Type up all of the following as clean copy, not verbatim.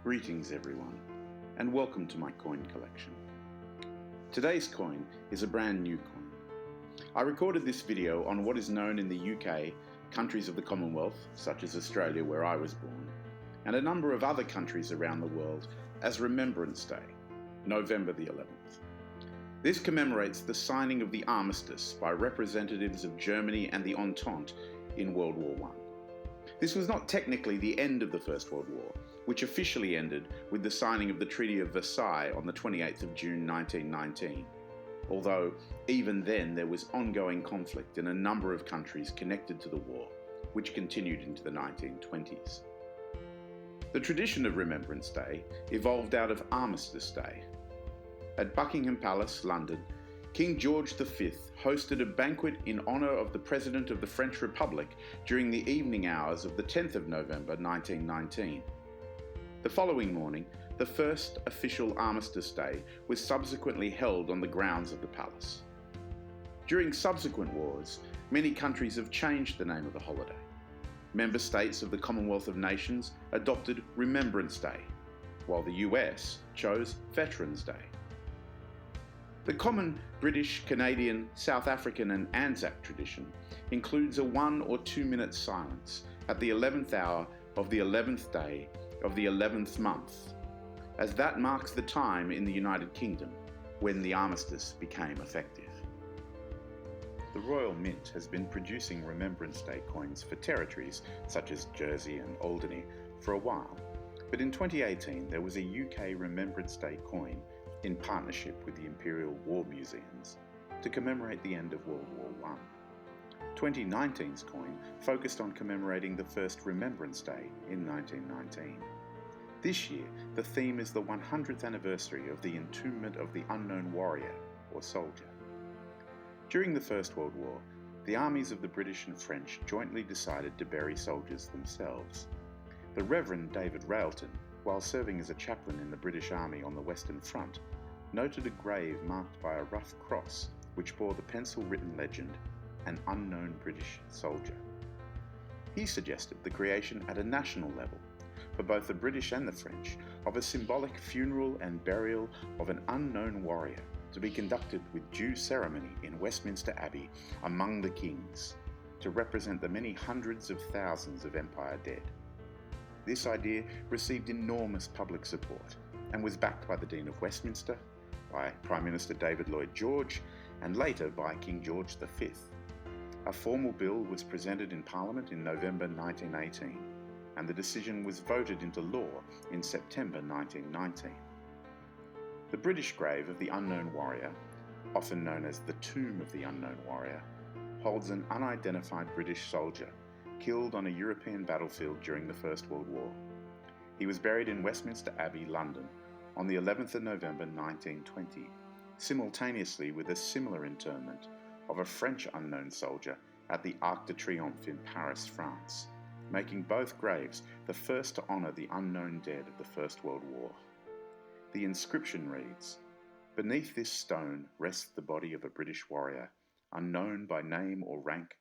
Greetings everyone, and welcome to my coin collection. Today's coin is a brand new coin. I recorded this video on what is known in the UK, countries of the Commonwealth, such as Australia where I was born, and a number of other countries around the world as Remembrance Day, November the 11th. This commemorates the signing of the armistice by representatives of Germany and the Entente in World War I. This was not technically the end of the First World War, which officially ended with the signing of the Treaty of Versailles on the 28th of June 1919, although even then there was ongoing conflict in a number of countries connected to the war, which continued into the 1920s. The tradition of Remembrance Day evolved out of Armistice Day. At Buckingham Palace, London, King George V hosted a banquet in honour of the President of the French Republic during the evening hours of the 10th of November 1919. The following morning, the first official Armistice Day was subsequently held on the grounds of the palace. During subsequent wars, many countries have changed the name of the holiday. Member states of the Commonwealth of Nations adopted Remembrance Day, while the US chose Veterans Day. The common British, Canadian, South African and Anzac tradition includes a 1 or 2 minute silence at the 11th hour of the 11th day of the 11th month, as that marks the time in the United Kingdom when the armistice became effective. The Royal Mint has been producing Remembrance Day coins for territories such as Jersey and Alderney for a while, but in 2018 there was a UK Remembrance Day coin in partnership with the Imperial War Museums to commemorate the end of World War I. 2019's coin focused on commemorating the first Remembrance Day in 1919. This year, the theme is the 100th anniversary of the entombment of the unknown warrior or soldier. During the First World War, the armies of the British and French jointly decided to bury soldiers themselves. The Reverend David Railton, while serving as a chaplain in the British Army on the Western Front, noted a grave marked by a rough cross which bore the pencil-written legend, "An unknown British soldier." He suggested the creation at a national level, for both the British and the French, of a symbolic funeral and burial of an unknown warrior to be conducted with due ceremony in Westminster Abbey among the kings, to represent the many hundreds of thousands of Empire dead. This idea received enormous public support and was backed by the Dean of Westminster, by Prime Minister David Lloyd George, and later by King George V. A formal bill was presented in Parliament in November 1918, and the decision was voted into law in September 1919. The British grave of the unknown warrior, often known as the Tomb of the Unknown Warrior, holds an unidentified British soldier killed on a European battlefield during the First World War. He was buried in Westminster Abbey, London, on the 11th of November 1920, simultaneously with a similar interment of a French unknown soldier at the Arc de Triomphe in Paris, France, making both graves the first to honour the unknown dead of the First World War. The inscription reads, "Beneath this stone rests the body of a British warrior, unknown by name or rank,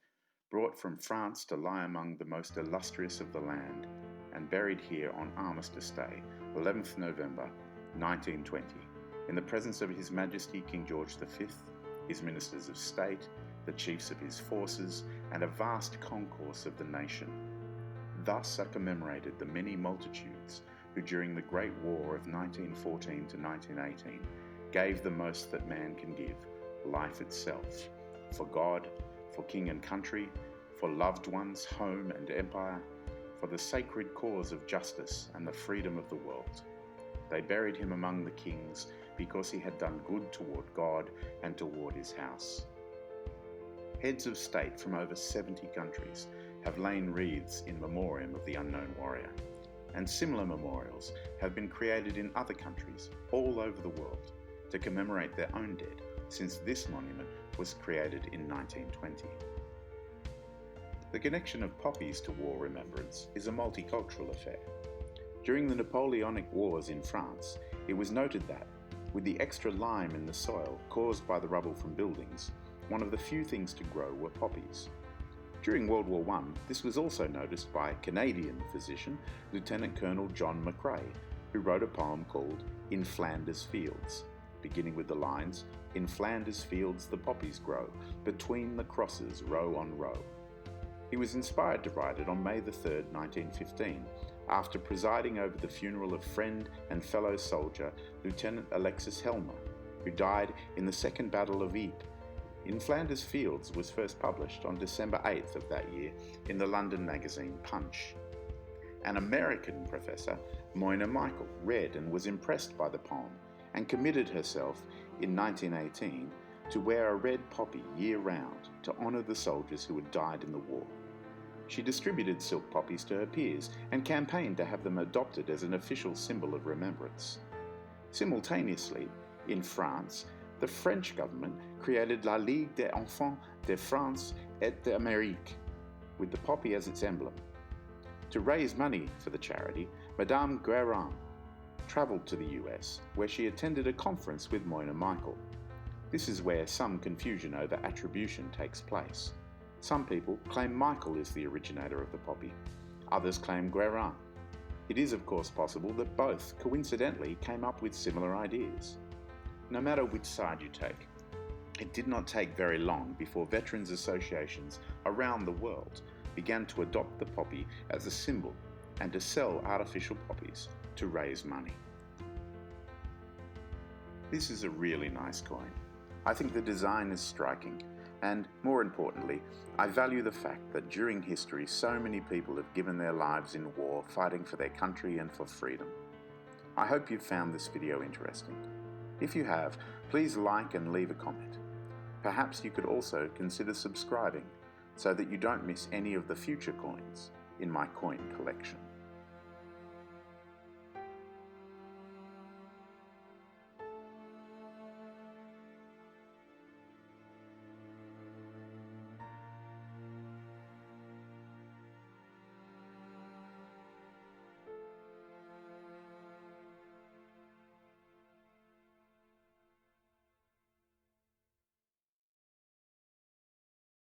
brought from France to lie among the most illustrious of the land, and buried here on Armistice Day, 11th November 1920, in the presence of His Majesty King George V, his ministers of state, the chiefs of his forces, and a vast concourse of the nation. Thus are commemorated the many multitudes who during the Great War of 1914 to 1918 gave the most that man can give, life itself, for God, for king and country, for loved ones, home and empire, for the sacred cause of justice and the freedom of the world. They buried him among the kings because he had done good toward God and toward his house." Heads of state from over 70 countries have lain wreaths in memoriam of the unknown warrior, and similar memorials have been created in other countries all over the world to commemorate their own dead, since this monument was created in 1920. The connection of poppies to war remembrance is a multicultural affair. During the Napoleonic Wars in France, it was noted that, with the extra lime in the soil caused by the rubble from buildings, one of the few things to grow were poppies. During World War I, this was also noticed by Canadian physician Lieutenant Colonel John McCrae, who wrote a poem called In Flanders Fields, beginning with the lines, "In Flanders fields the poppies grow, between the crosses row on row." He was inspired to write it on May 3rd, 1915, after presiding over the funeral of friend and fellow soldier Lieutenant Alexis Helmer, who died in the Second Battle of Ypres. In Flanders Fields was first published on December 8th of that year in the London magazine Punch. An American professor, Moina Michael, read and was impressed by the poem and committed herself in 1918 to wear a red poppy year-round to honour the soldiers who had died in the war. She distributed silk poppies to her peers and campaigned to have them adopted as an official symbol of remembrance. Simultaneously, in France, the French government created La Ligue des Enfants de France et d'Amérique, with the poppy as its emblem. To raise money for the charity, Madame Guérin travelled to the US, where she attended a conference with Moina Michael. This is where some confusion over attribution takes place. Some people claim Michael is the originator of the poppy. Others claim Guérin. It is of course possible that both coincidentally came up with similar ideas. No matter which side you take, it did not take very long before veterans associations around the world began to adopt the poppy as a symbol and to sell artificial poppies to raise money. This is a really nice coin. I think the design is striking, and more importantly, I value the fact that during history so many people have given their lives in war fighting for their country and for freedom. I hope you've found this video interesting. If you have, please like and leave a comment. Perhaps you could also consider subscribing so that you don't miss any of the future coins in my coin collection.